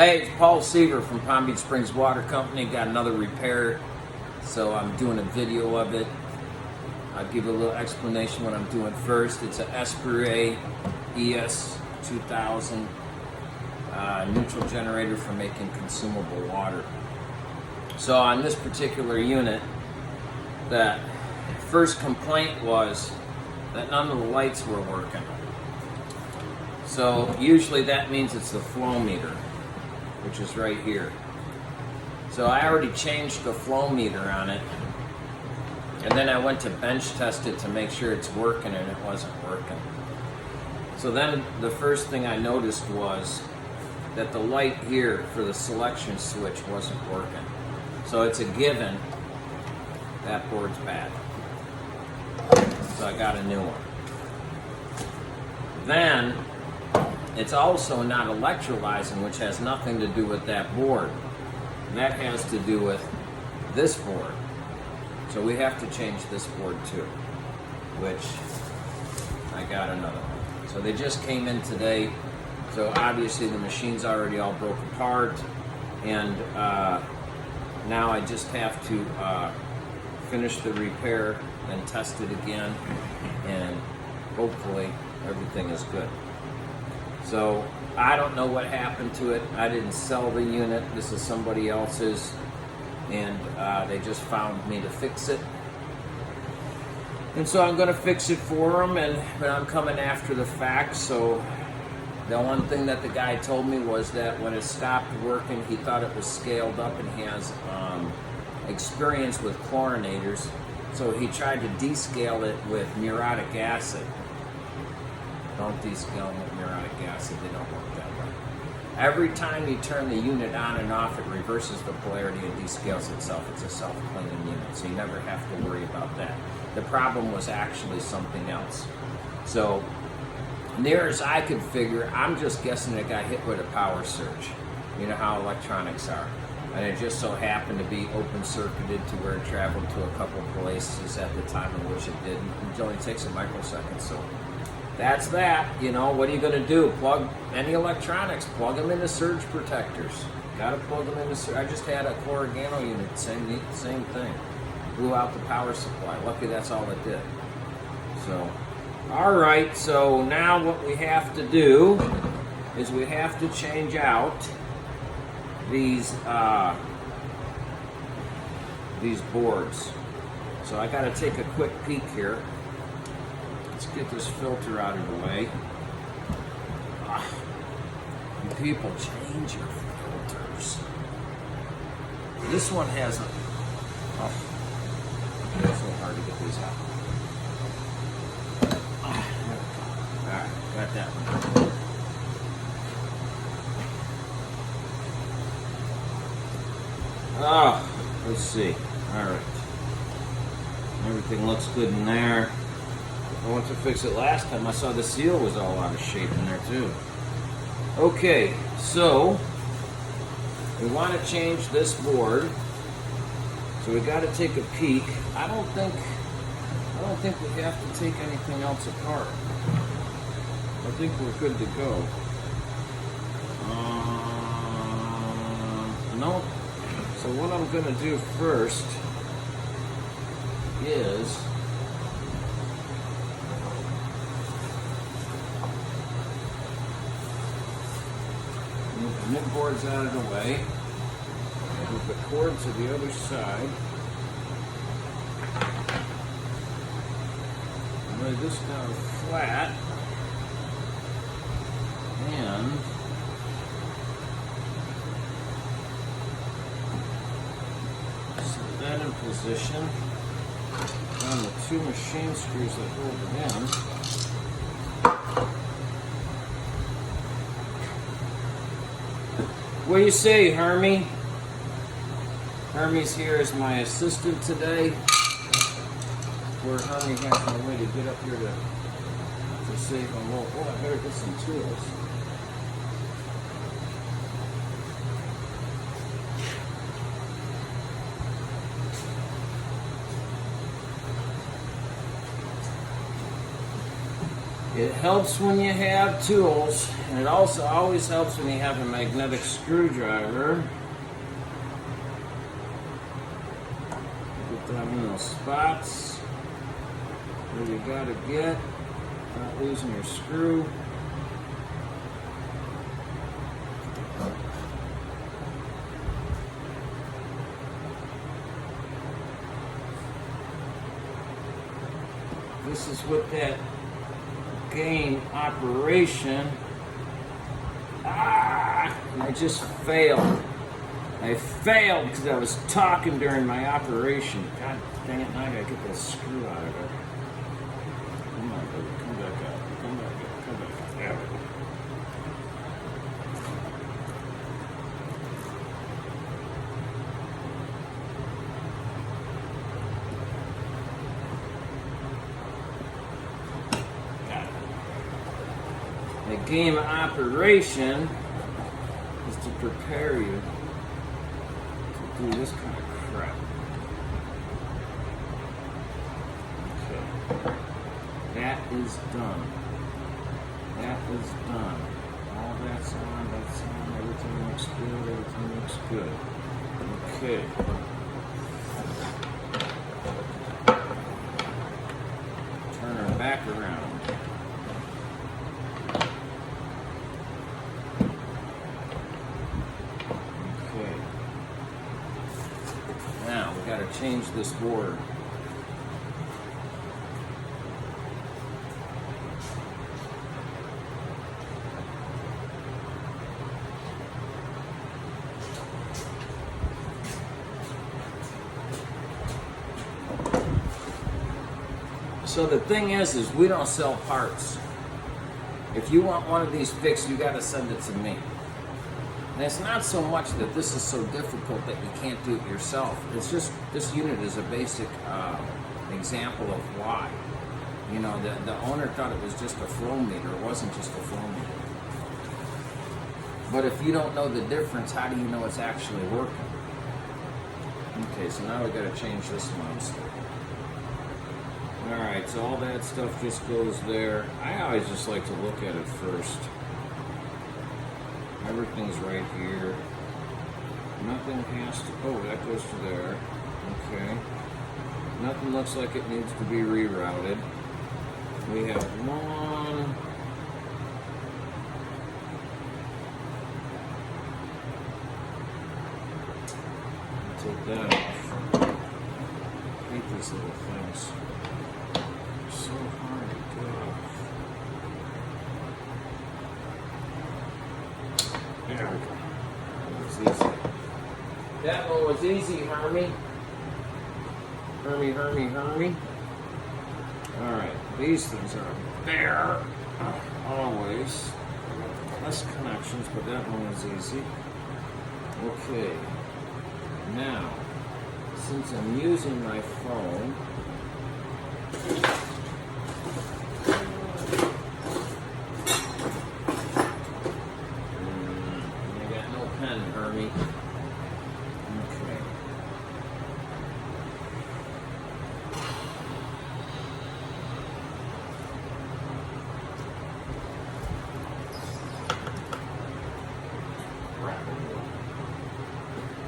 Hey, it's Paul Seaver from Palm Beach Springs Water Company. Got another repair, so I'm doing a video of it. I'll give you a little explanation what I'm doing first. It's an Esperer.H2O neutral generator for making consumable water. So on this particular unit, the first complaint was that none of the lights were working. So usually that means it's the flow meter, which is right here. So I already changed the flow meter on it, and then I went to bench test it to make sure it's working, and it wasn't working. So then the first thing I noticed was that the light here for the selection switch wasn't working. So it's a given that board's bad. So I got a new one. Then it's also not electrolyzing, which has nothing to do with that board. That has to do with this board. So we have to change this board too, which I got another one. So they just came in today. So obviously the machine's already all broke apart, and now I just have to finish the repair and test it again, and hopefully everything is good. So I don't know what happened to it. I didn't sell the unit. This is somebody else's, and they just found me to fix it. And so I'm going to fix it for them, but I'm coming after the fact. So the one thing that the guy told me was that when it stopped working, he thought it was scaled up, and he has experience with chlorinators. So he tried to descale it with muriatic acid. Don't descale them with muriatic acid, they don't work that way. Every time you turn the unit on and off, it reverses the polarity and descales itself. It's a self-cleaning unit, so you never have to worry about that. The problem was actually something else. So near as I could figure, I'm just guessing it got hit with a power surge. You know how electronics are. And it just so happened to be open circuited to where it traveled to a couple places at the time in which it didn't. It only takes a microsecond. So that's that. You know, what are you going to do? Plug any electronics, plug them into surge protectors. Got to plug them into I just had a Corrigano unit, same thing. Blew out the power supply. Lucky that's all it did. So, all right, so now what we have to do is we have to change out these boards. So I got to take a quick peek here. Let's get this filter out of the way. You people, change your filters. This one has a... Oh, it's so hard to get these out. Alright, got that one. Oh, let's see. Alright. Everything looks good in there. I went to fix it last time. I saw the seal was all out of shape in there too. Okay, so we want to change this board. So we got to take a peek. I don't think we have to take anything else apart. I think we're good to go. No. So what I'm going to do first is move the nip boards out of the way. Move the cord to the other side. Lay this down flat. And set that in position. On the two machine screws that hold it in. What do you say, Hermie? Hermie's here as my assistant today. Where Hermie has no way to get up here to save him. Oh, I better get some tools. It helps when you have tools, and it also always helps when you have a magnetic screwdriver. Get down in those spots where you gotta get, not losing your screw. This is what that game operation. I just failed. I failed because I was talking during my operation. God dang it, now I gotta get that screw out of it. Come on, baby, come back out. Come back out, come back out. There we go. The game operation is to prepare you to do this kind of crap. Okay. That is done. That is done. All that's on, everything looks good, everything looks good. Okay. Turn her back around. Now we got to change this board. So the thing is we don't sell parts. If you want one of these fixed, you got to send it to me. And it's not so much that this is so difficult that you can't do it yourself. It's just this unit is a basic example of why. You know, the owner thought it was just a flow meter. It wasn't just a flow meter. But if you don't know the difference, how do you know it's actually working? Okay, so now we got to change this monster. All right, so all that stuff just goes there. I always just like to look at it first. Everything's right here. Nothing has to, oh, that goes to there. Okay. Nothing looks like it needs to be rerouted. We have one. Take that off. I hate these little things. They're so hard to get off. There we go. That was easy. That one was easy, Hermie. Hermie. Alright, these things are there. Always. Less connections, but that one was easy. Okay. Now, since I'm using my phone, Hermie. Okay.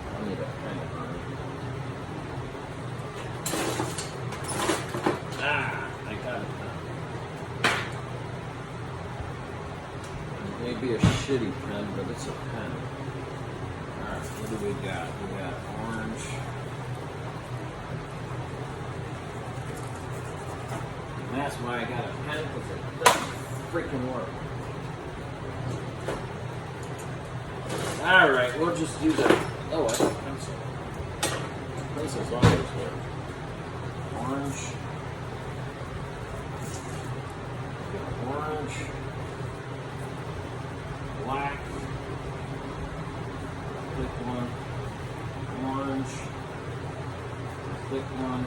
I need a pen, Hermie. I got it now. It may be a shitty pen, but it's a pen. What do we got? We got orange. And that's why I got a pen, because it doesn't freaking work. Alright, we'll just do that. Oh, I have a pencil. Pencils always work. Orange. Orange. Black. Click one, orange, click one,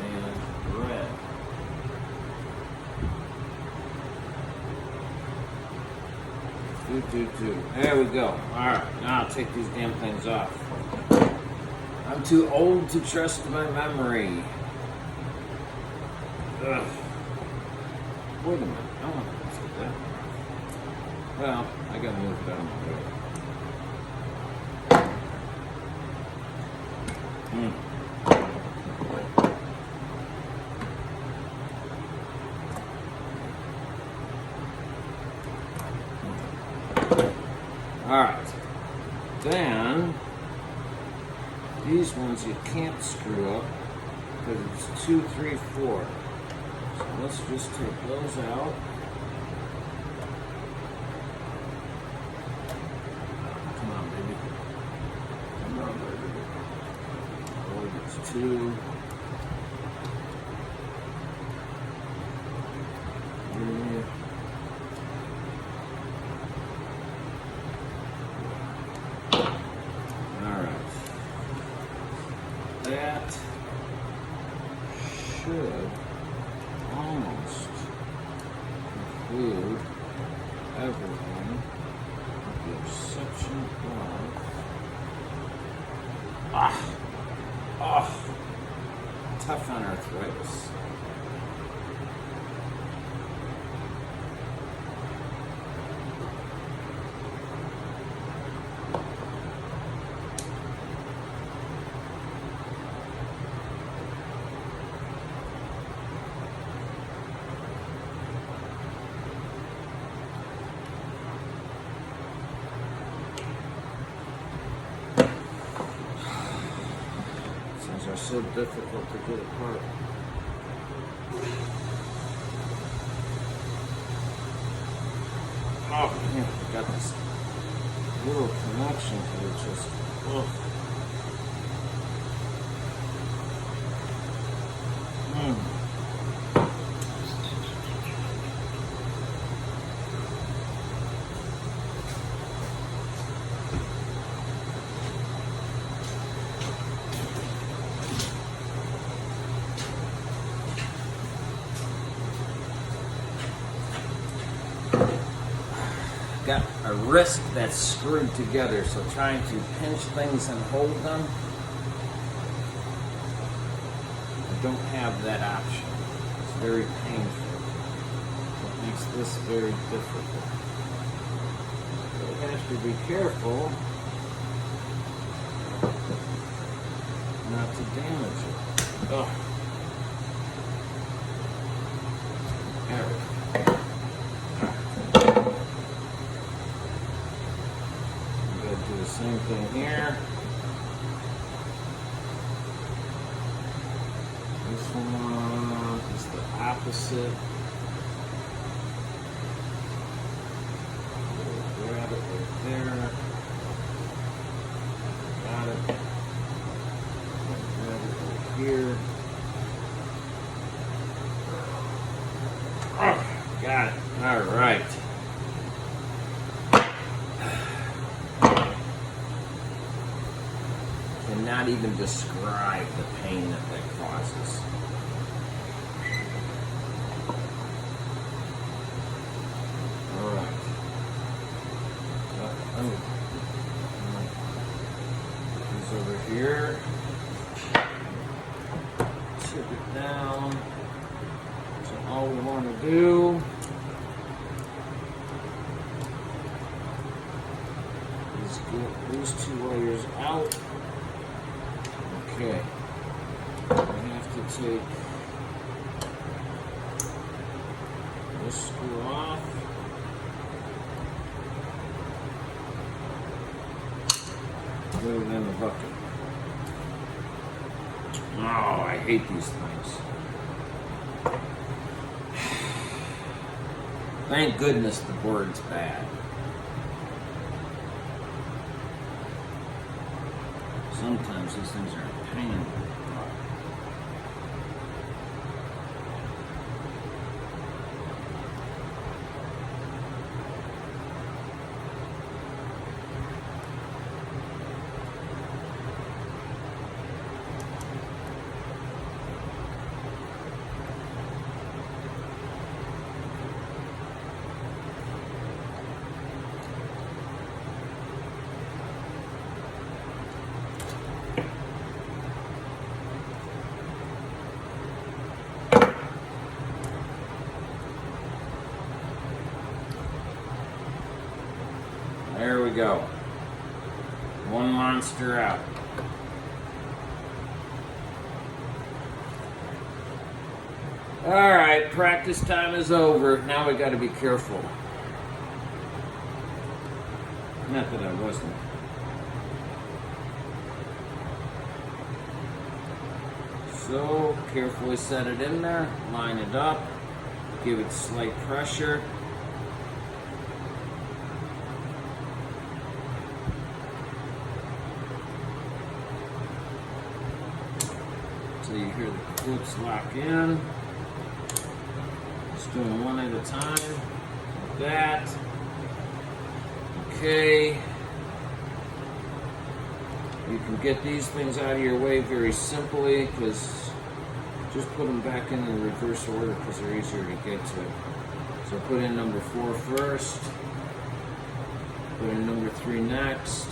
and red. Do. There we go. Alright, now I'll take these damn things off. I'm too old to trust my memory. Ugh. Wait a minute. I don't want to do that. Well, I gotta move it out of my way. Alright. Then, these ones you can't screw up because it's 2, 3, 4. So let's just take those out. Come on, baby. Come on, baby. Oh, there's 2. That should almost include everything, with the exception of tough on arthritis. Are so difficult to get apart. Oh man, I got this little connection here just, got a wrist that's screwed together, so trying to pinch things and hold them, I don't have that option. It's very painful. It makes this very difficult. So you have to be careful not to damage it. Oh. There we go. Do the same thing here. This one is the opposite. We'll grab it right there. Got it. Grab it right here. Oh, got it. All right. Not even describe the pain that causes. All right. These over here. Tip it down. So all we want to do is get these 2 layers out. Okay, we have to take this screw off. Put it in the bucket. Oh, I hate these things. Thank goodness the board's bad. Sometimes these things are a pain in the butt. go. One monster out. Alright, practice time is over. Now we got to be careful. Not that I wasn't. So, carefully set it in there, line it up, give it slight pressure. So you hear the clips lock in. Just doing one at a time, like that. Okay. You can get these things out of your way very simply because just put them back in the reverse order because they're easier to get to. So put in number 4 first, put in number 3 next,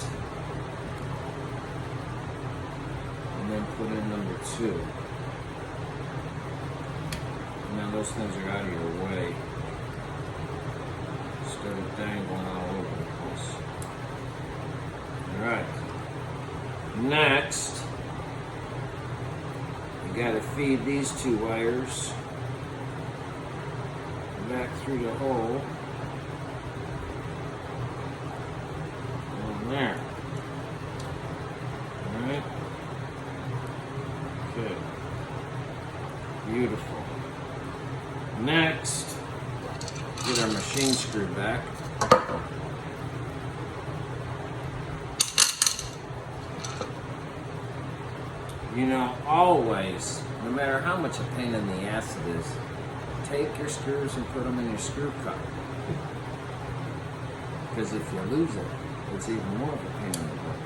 and then put in number 2. Now those things are out of your way. Instead of dangling all over the place. Alright. Next, you got to feed these 2 wires back through the hole. And there. Alright. Okay. Beautiful. Next, get our machine screw back. You know, always, no matter how much a pain in the ass it is, take your screws and put them in your screw cup. Because if you lose it, it's even more of a pain in the butt.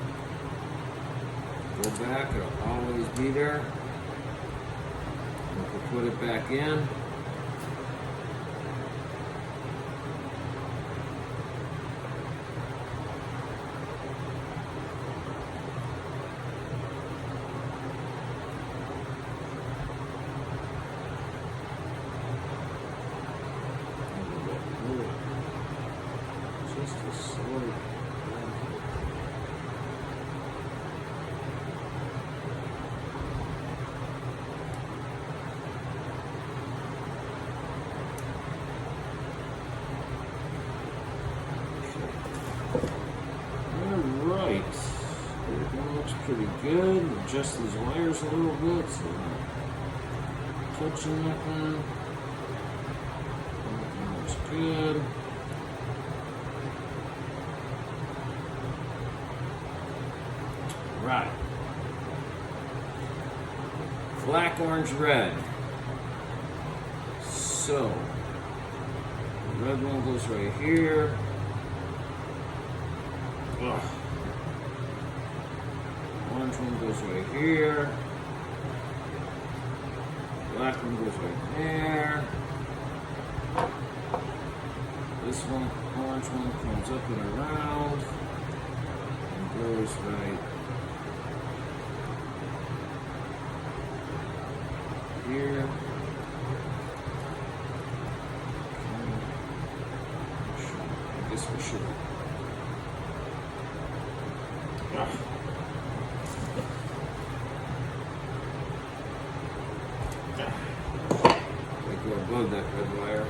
Go back, it'll always be there. You can put it back in. Alright, everything looks pretty good. Adjust these wires a little bit so they're not touching nothing. Everything looks good. Right. Black, orange, red. So, the red one goes right here. Ugh. Orange one goes right here. Black one goes right there. This one, orange one, comes up and around and goes right here. I guess we should. Go above that red wire.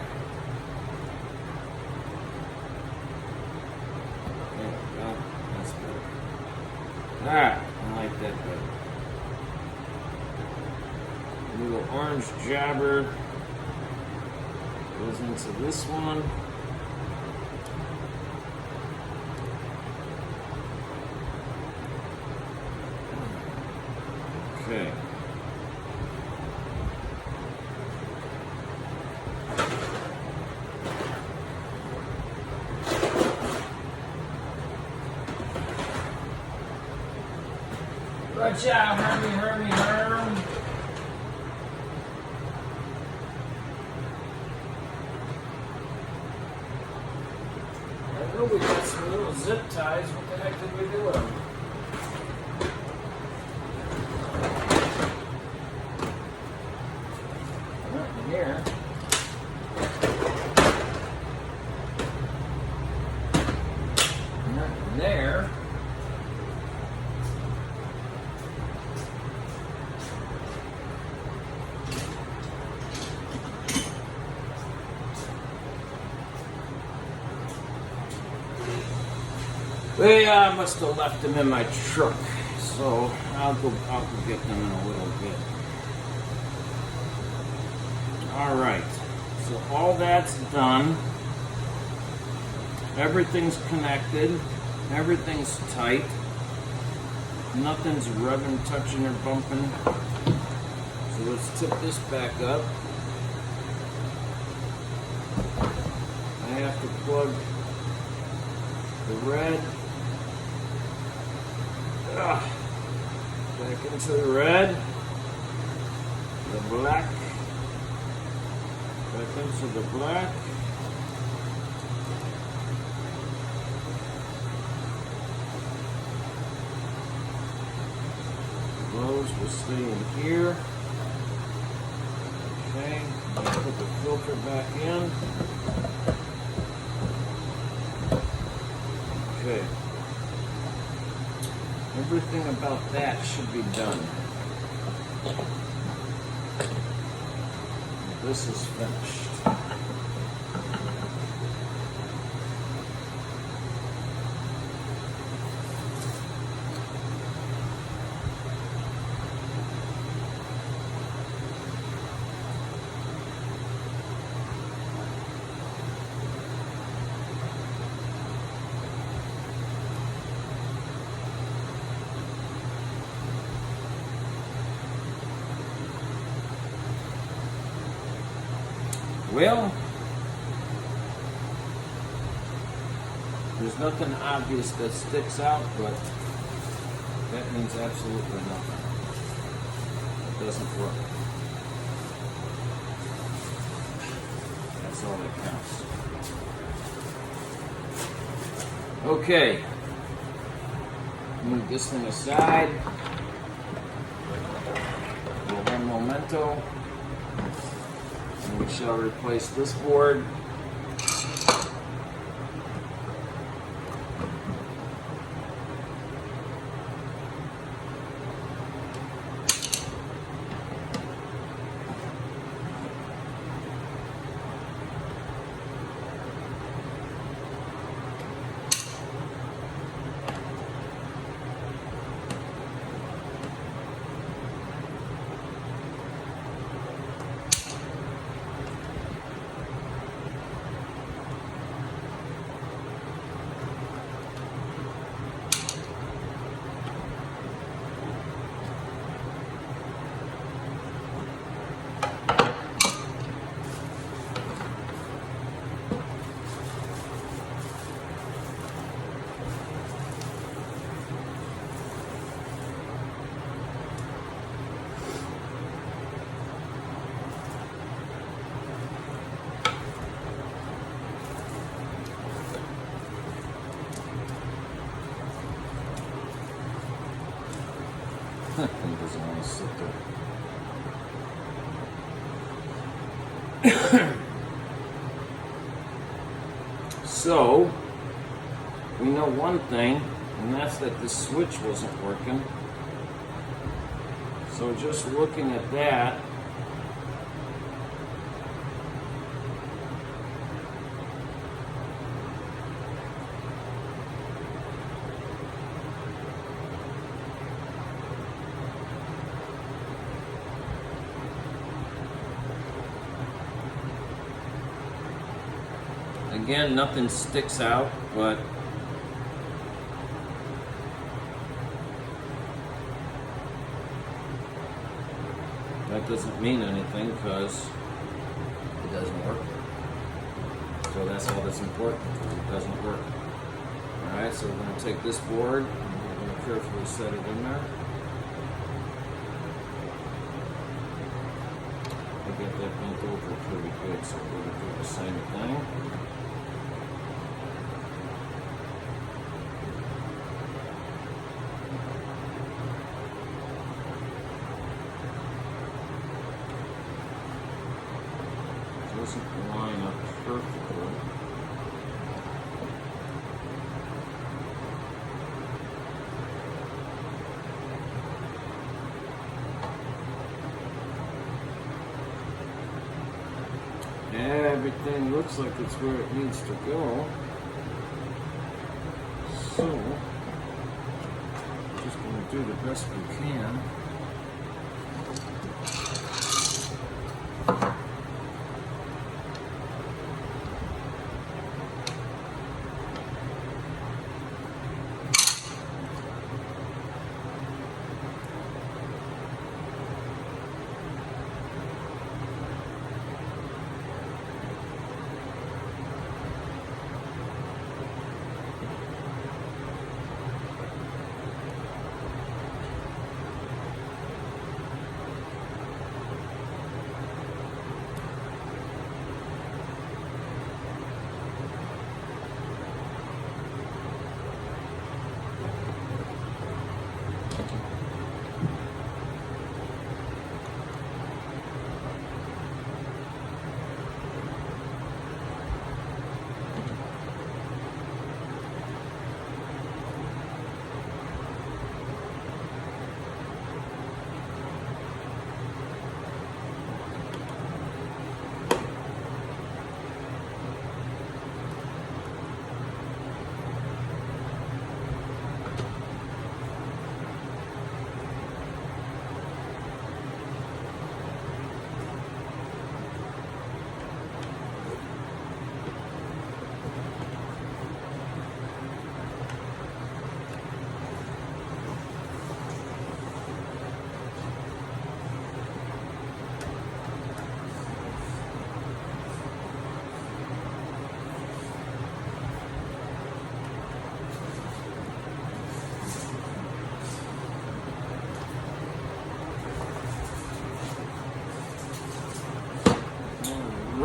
There we go. That's better. Alright, I like that better. A little orange jabber goes into this one. Okay. Watch out, Hermy. I know we got some little zip ties. What the heck did we do with them? Nothing here. Nothing Well, I must have left them in my truck, so I'll go get them in a little bit. All right, so all that's done. Everything's connected. Everything's tight. Nothing's rubbing, touching, or bumping. So let's tip this back up. I have to plug the red back into the red, the black back into the black. Those will stay in here. Okay, I'll put the filter back in. Okay. Everything about that should be done. This is finished. Well, there's nothing obvious that sticks out, but that means absolutely nothing. It doesn't work. That's all that counts. Okay. Move this thing aside. We'll have memento. And we shall replace this board. He doesn't want to sit there. So, we know one thing, and that's that the switch wasn't working. So just looking at that, again, nothing sticks out, but that doesn't mean anything because it doesn't work. So that's all that's important, because it doesn't work. Alright, so we're going to take this board and we're going to carefully set it in there. I got that bent over pretty good, so we're going to do the same thing. Doesn't line up perfectly. Everything looks like it's where it needs to go. So just going to do the best we can.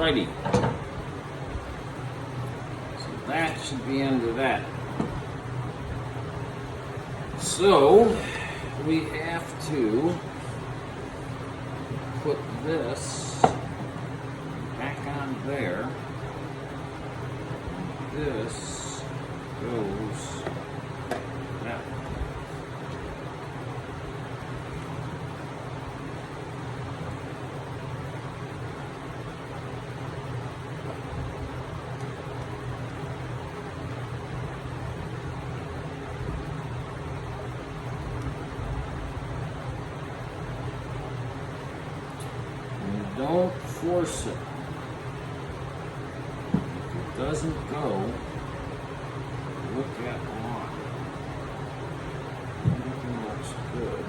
Alrighty. So that should be under that. So we have to put this back on there. This goes that way. Don't force it. If it doesn't go, look at why. Everything looks good.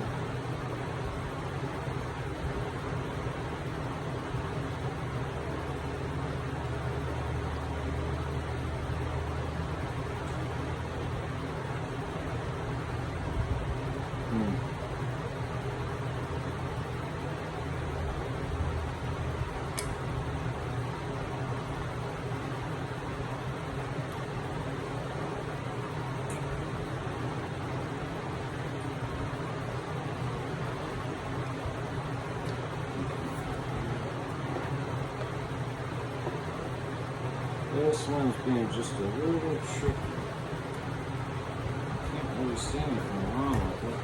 This one's being just a little tricky. Can't really see anything wrong with it.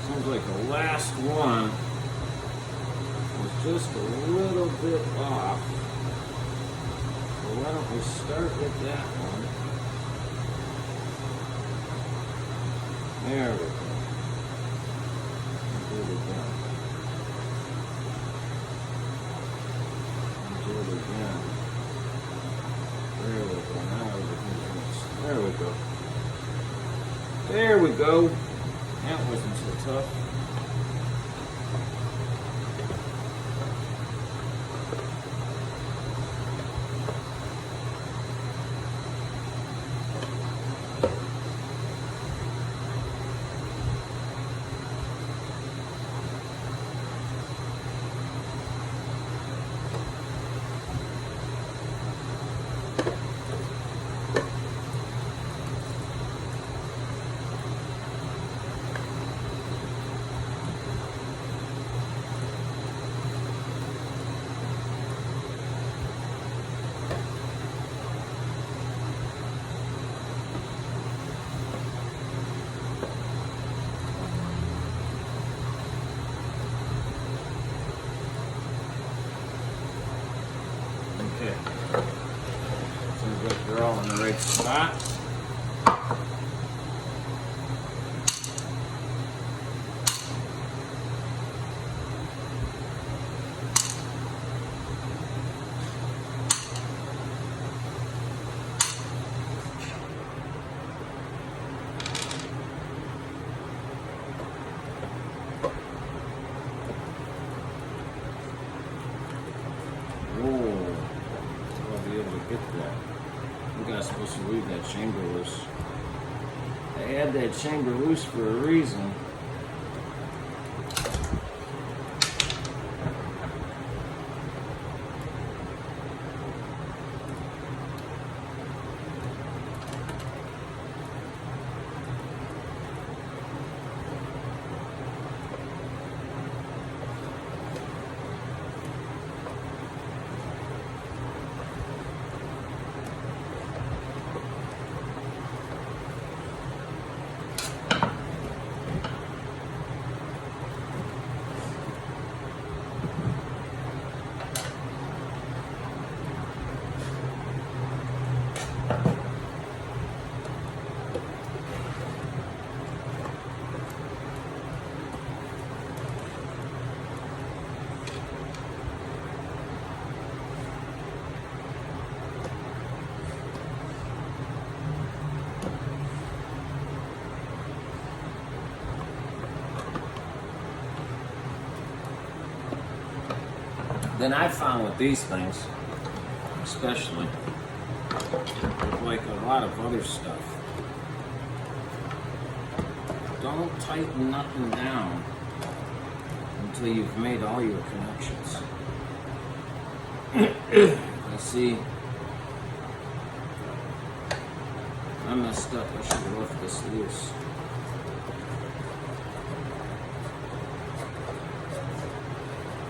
Seems like the last one was just a little bit off. So why don't we start with that one? There we go. Do it again. Do it again. There we go. Now everything's there we go. There we go. That wasn't so tough. all in the right spot. Supposed to leave that chamber loose. I had that chamber loose for a reason. Then I found with these things, especially, with like a lot of other stuff, don't tighten nothing down until you've made all your connections. I see, I messed up. I should have left this loose.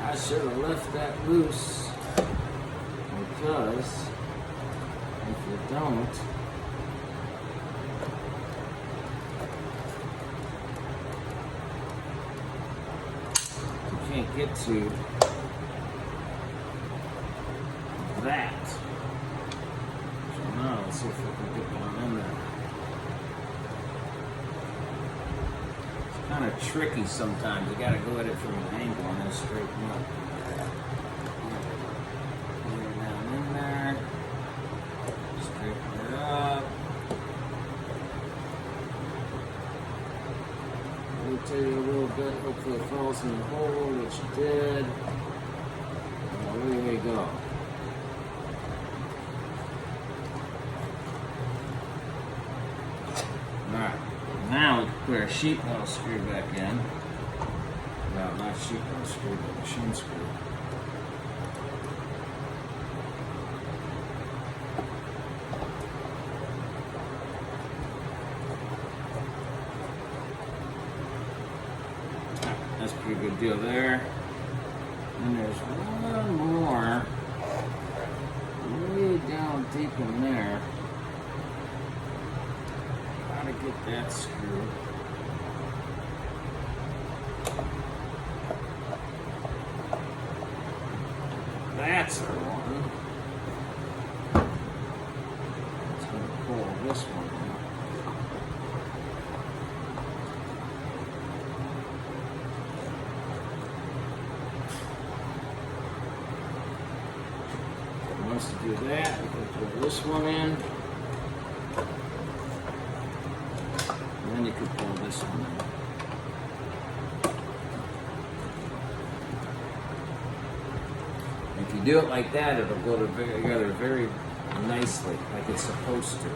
I should have left that loose, because if you don't, you can't get to that. So now let's see if we can get one in there. It's kind of tricky sometimes. You got to go at it from an angle and then straighten up. Down in there. Straighten it up. Rotate it a little bit. Hopefully it falls in the hole, which it did. And away we go. Alright, now we can put our sheet metal screw back in. No, not sheet metal screw, but machine screw. That's a pretty good deal there. And there's one more way down deep in there. Gotta get that screw. That's our one. It's gonna pull this one in. Once to do that, we can pull this one in. And then you can pull this one in. If you do it like that, it'll go together very nicely, like it's supposed to.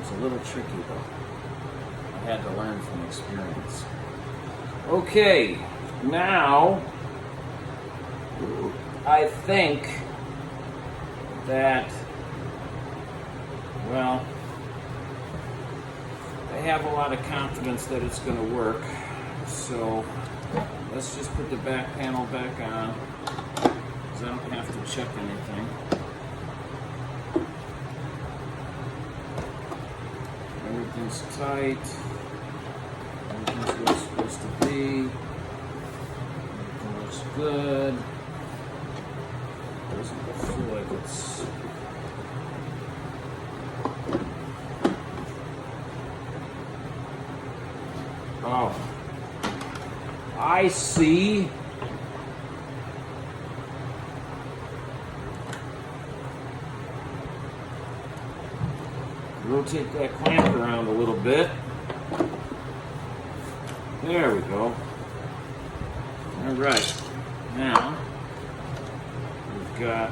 It's a little tricky though. I had to learn from experience. Okay, now I think that, well, I have a lot of confidence that it's going to work. So let's just put the back panel back on, because I don't have to check anything. Everything's tight. Everything's where it's supposed to be. Everything looks good. Doesn't feel like it's Oh, I see. Rotate that clamp around a little bit. There we go. All right. Now, we've got...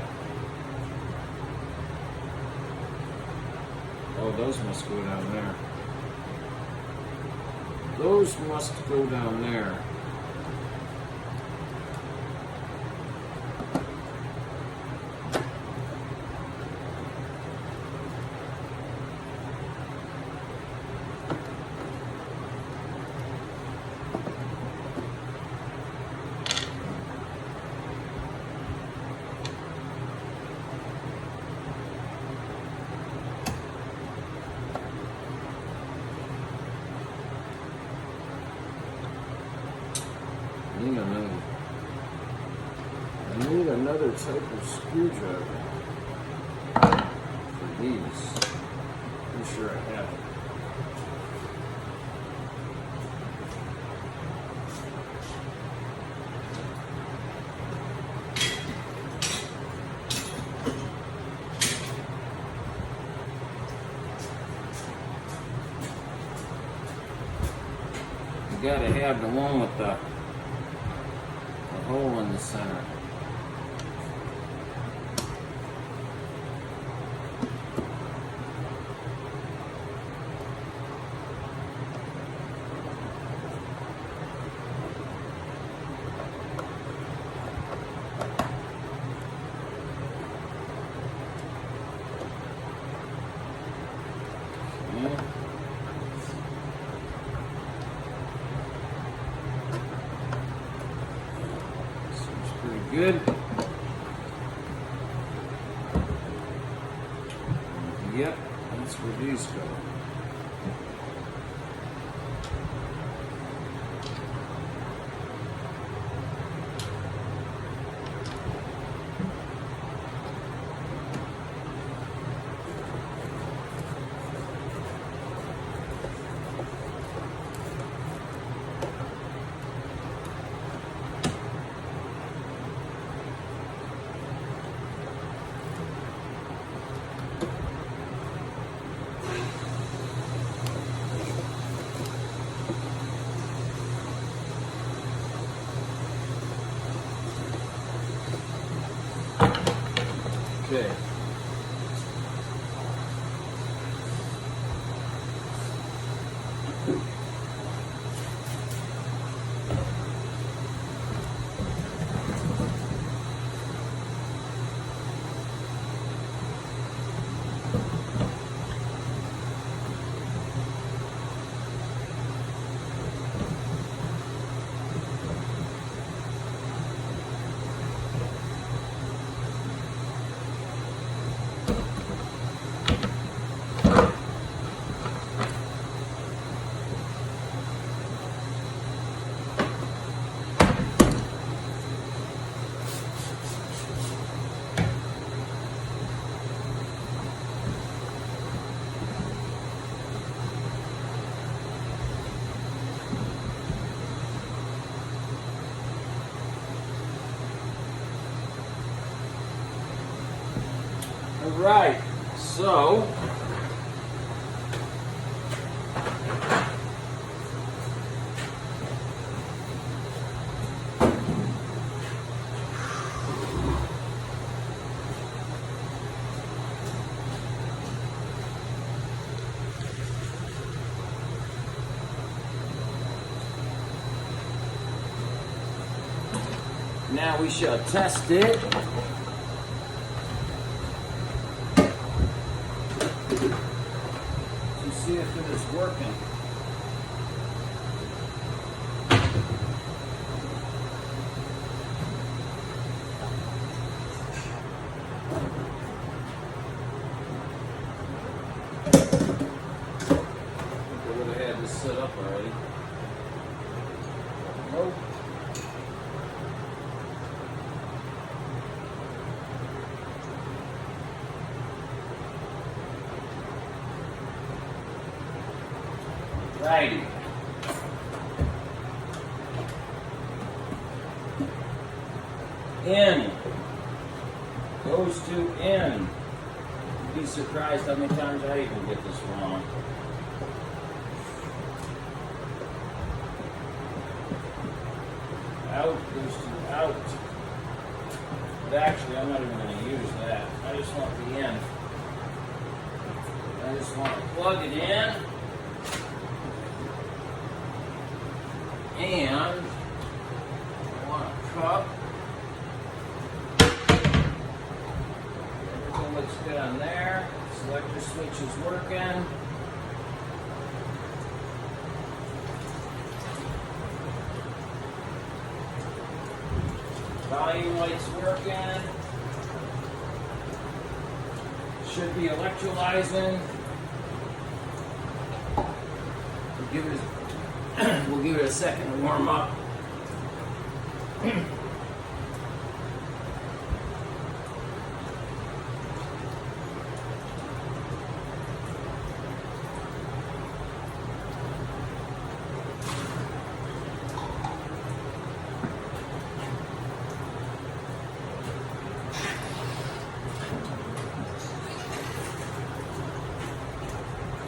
Oh, those must go down there. Those must go down there. I need another type of screwdriver for these. Pretty sure I have it. You gotta have the one with the hole in the center. Good. Yep, that's where these go. Okay. All right, so now we shall test it. To see if it is working. I would have had this set up already. Nope. Righty. in. Goes to in. You'd be surprised how many times I even get this wrong. Out goes to out. But actually, I'm not even going to use that. I just want the in. I just want to plug it in. And I want a cup. Everything looks good on there. Selector switch is working. Volume light's working. Should be electrolyzing. We'll give it a second to warm up.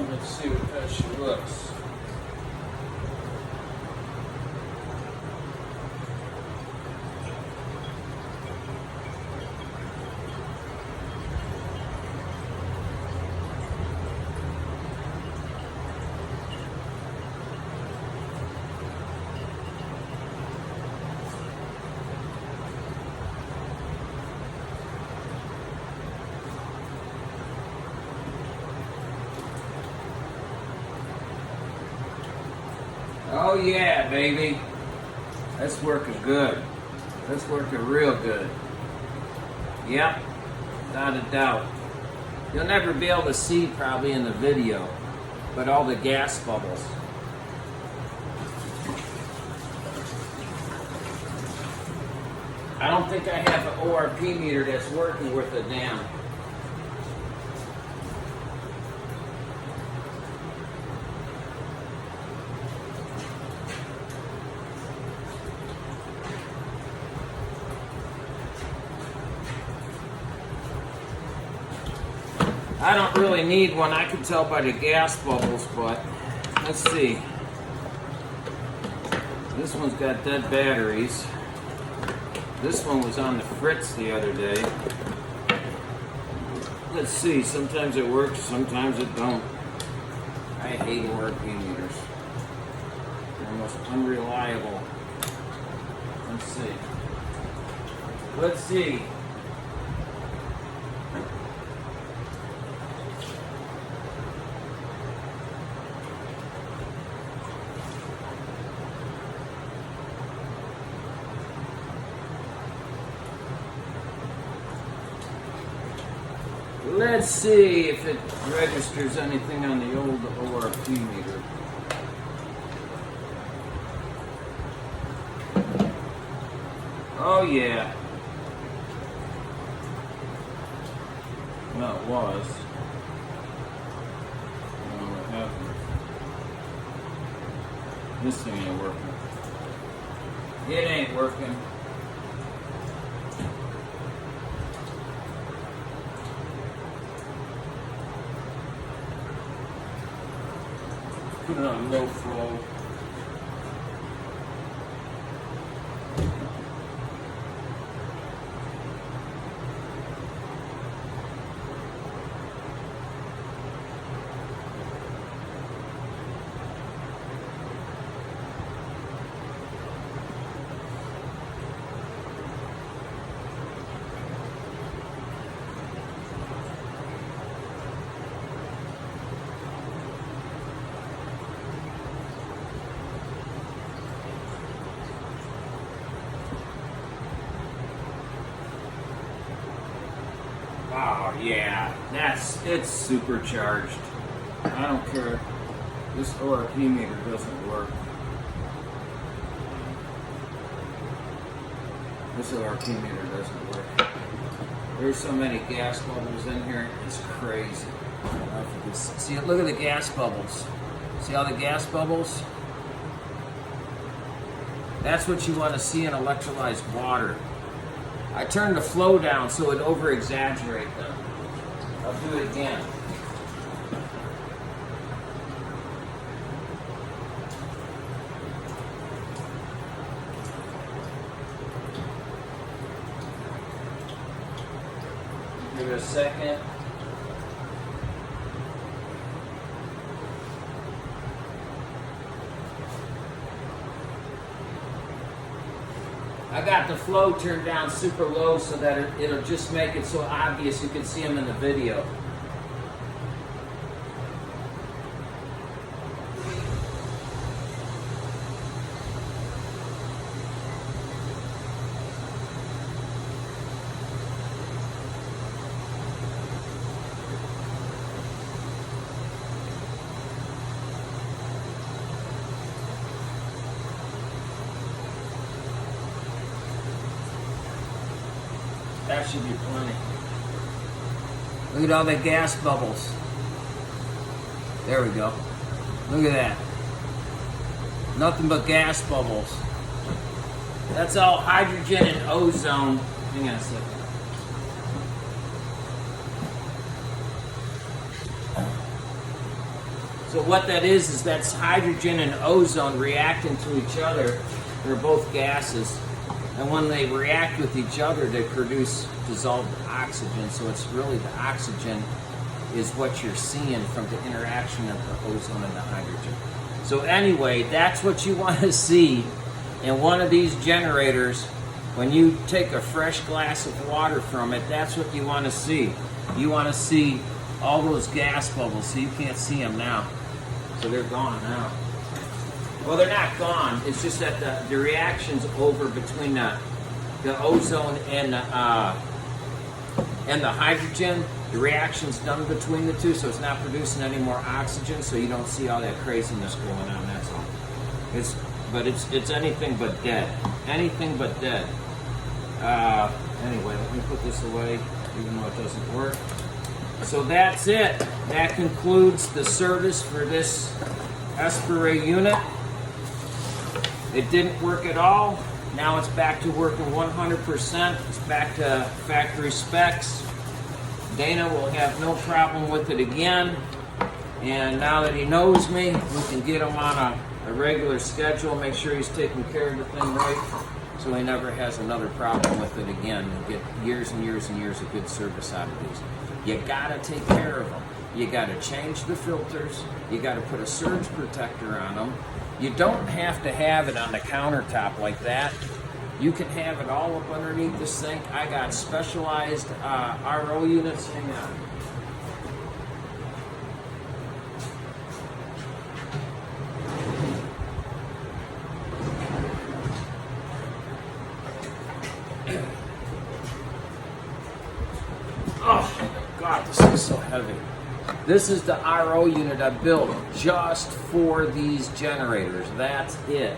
Let's see how she looks. Oh yeah, baby. That's working good. That's working real good. Yep, without a doubt. You'll never be able to see probably in the video, but all the gas bubbles. I don't think I have an ORP meter that's working worth a damn. I don't really need one. I can tell by the gas bubbles, but let's see. This one's got dead batteries. This one was on the fritz the other day. Let's see. Sometimes it works, sometimes it don't. I hate ORP meters. They're almost unreliable. Let's see. Let's see. Let's see if it registers anything on the old ORP meter. Oh yeah. Well, it was. I don't know what happened. This thing ain't working. It ain't working. Put it on low flow. Oh yeah, it's supercharged. I don't care. This ORP meter doesn't work. This ORP meter doesn't work. There's so many gas bubbles in here, it's crazy. I don't know if you can see it. Look at the gas bubbles. See all the gas bubbles? That's what you want to see in electrolyzed water. I turned the flow down so it over-exaggerate them. I'll do it again. Give it a second. I got the flow turned down super low so that it'll just make it so obvious you can see them in the video. That should be plenty. Look at all the gas bubbles. There we go. Look at that. Nothing but gas bubbles. That's all hydrogen and ozone. Hang on a second. So what that is that's hydrogen and ozone reacting to each other. They're both gases. And when they react with each other, they produce dissolved oxygen. So it's really the oxygen is what you're seeing from the interaction of the ozone and the hydrogen. So anyway, that's what you want to see in one of these generators. When you take a fresh glass of water from it, that's what you want to see. You want to see all those gas bubbles. So you can't see them now. So they're gone now. Well, they're not gone. It's just that the reaction's over between the ozone and the hydrogen. The reaction's done between the two, so it's not producing any more oxygen. So you don't see all that craziness going on. That's all. It's anything but dead. Anything but dead. Anyway, let me put this away, even though it doesn't work. So that's it. That concludes the service for this Esperer unit. It didn't work at all. Now it's back to working 100%. It's back to factory specs. Dana will have no problem with it again. And now that he knows me, we can get him on a regular schedule, make sure he's taking care of the thing right, so he never has another problem with it again, and get years and years and years of good service out of these. You gotta take care of them. You gotta change the filters. You gotta put a surge protector on them. You don't have to have it on the countertop like that. You can have it all up underneath the sink. I got specialized RO units. Hang on. Oh God, this is so heavy. This is the RO unit I built just for these generators. That's it.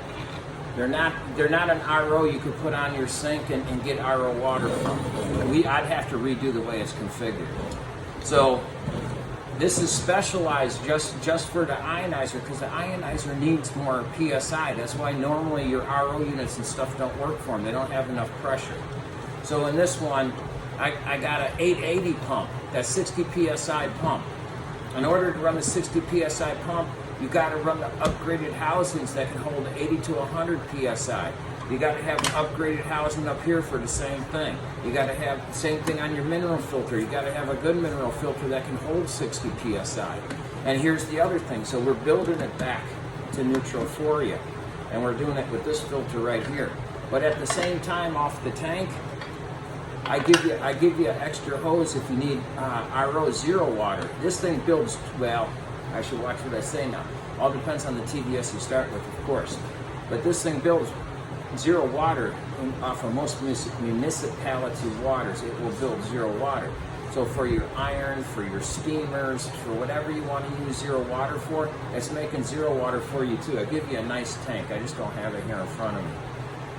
They're not an RO you could put on your sink and get RO water from. I'd have to redo the way it's configured. So this is specialized just for the ionizer, because the ionizer needs more PSI. That's why normally your RO units and stuff don't work for them. They don't have enough pressure. So in this one, I got an 880 pump, that 60 PSI pump. In order to run the 60 PSI pump, you got to run the upgraded housings that can hold 80 to 100 PSI. You got to have an upgraded housing up here for the same thing. You got to have the same thing on your mineral filter. You got to have a good mineral filter that can hold 60 PSI. And here's the other thing. So we're building it back to neutral for you. And we're doing it with this filter right here. But at the same time, off the tank, I give you an extra hose if you need RO 0 water. This thing builds, well, I should watch what I say now. All depends on the TDS you start with, of course. But this thing builds 0 water off of most municipality waters. It will build 0 water. So for your iron, for your steamers, for whatever you want to use 0 water for, it's making 0 water for you too. I give you a nice tank. I just don't have it here in front of me.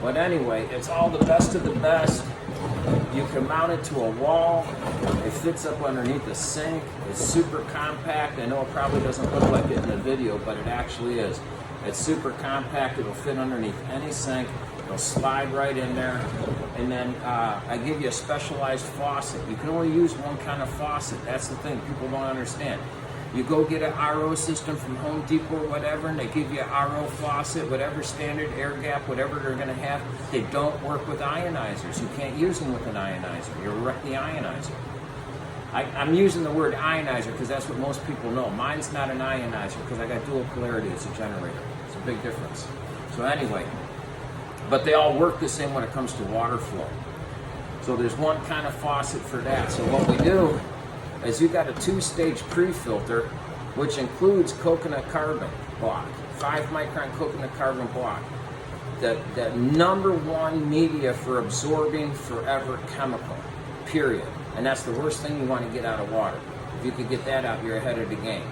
But anyway, it's all the best of the best. You can mount it to a wall. It fits up underneath the sink. It's super compact. I know it probably doesn't look like it in the video, but it actually is. It's super compact. It'll fit underneath any sink. It'll slide right in there. And then I give you a specialized faucet. You can only use one kind of faucet. That's the thing people don't understand. You go get an RO system from Home Depot or whatever, and they give you an RO faucet, whatever standard air gap, whatever they're going to have. They don't work with ionizers. You can't use them with an ionizer. You'll wreck the ionizer. I'm using the word ionizer because that's what most people know. Mine's not an ionizer because I got dual polarity. It's a generator. It's a big difference. So anyway, but they all work the same when it comes to water flow. So there's one kind of faucet for that. So what we do is you got a 2-stage pre-filter, which includes coconut carbon block, 5-micron coconut carbon block. The #1 media for absorbing forever chemical, period. And that's the worst thing you want to get out of water. If you could get that out, you're ahead of the game.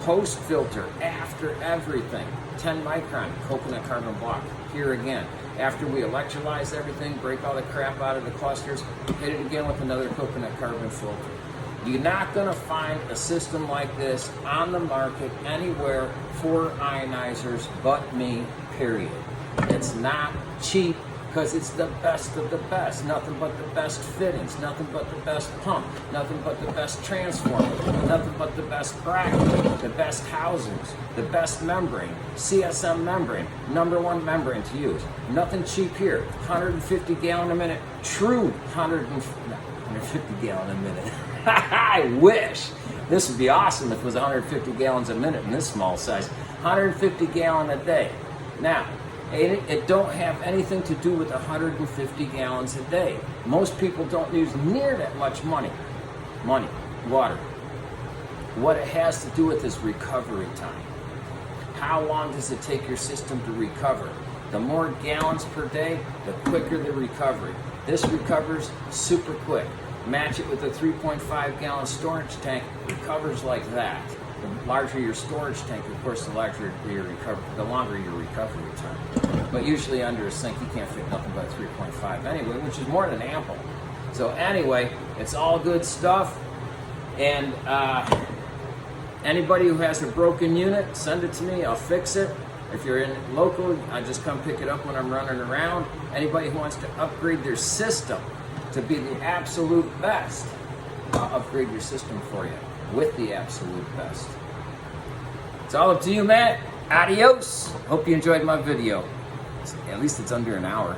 Post filter, after everything, 10-micron coconut carbon block. Here again, after we electrolyze everything, break all the crap out of the clusters, hit it again with another coconut carbon filter. You're not going to find a system like this on the market anywhere for ionizers but me, period. It's not cheap because it's the best of the best. Nothing but the best fittings, nothing but the best pump, nothing but the best transformer, nothing but the best bracket, the best housings, the best membrane, CSM membrane, #1 membrane to use. Nothing cheap here. 150 gallon a minute, true 150 gallon a minute. I wish. This would be awesome if it was 150 gallons a minute in this small size. 150 gallon a day. Now, it don't have anything to do with 150 gallons a day. Most people don't use near that much water. What it has to do with is recovery time. How long does it take your system to recover? The more gallons per day, the quicker the recovery. This recovers super quick. Match it with a 3.5 gallon storage tank, recovers like that. The larger your storage tank, of course, the longer your recovery time. But usually under a sink, you can't fit nothing but 3.5 anyway, which is more than ample. So anyway, it's all good stuff. And anybody who has a broken unit, send it to me. I'll fix it. If you're in local, I just come pick it up when I'm running around. Anybody who wants to upgrade their system to be the absolute best, I'll upgrade your system for you with the absolute best. It's all up to you, Matt. Adios. Hope you enjoyed my video. At least it's under an hour.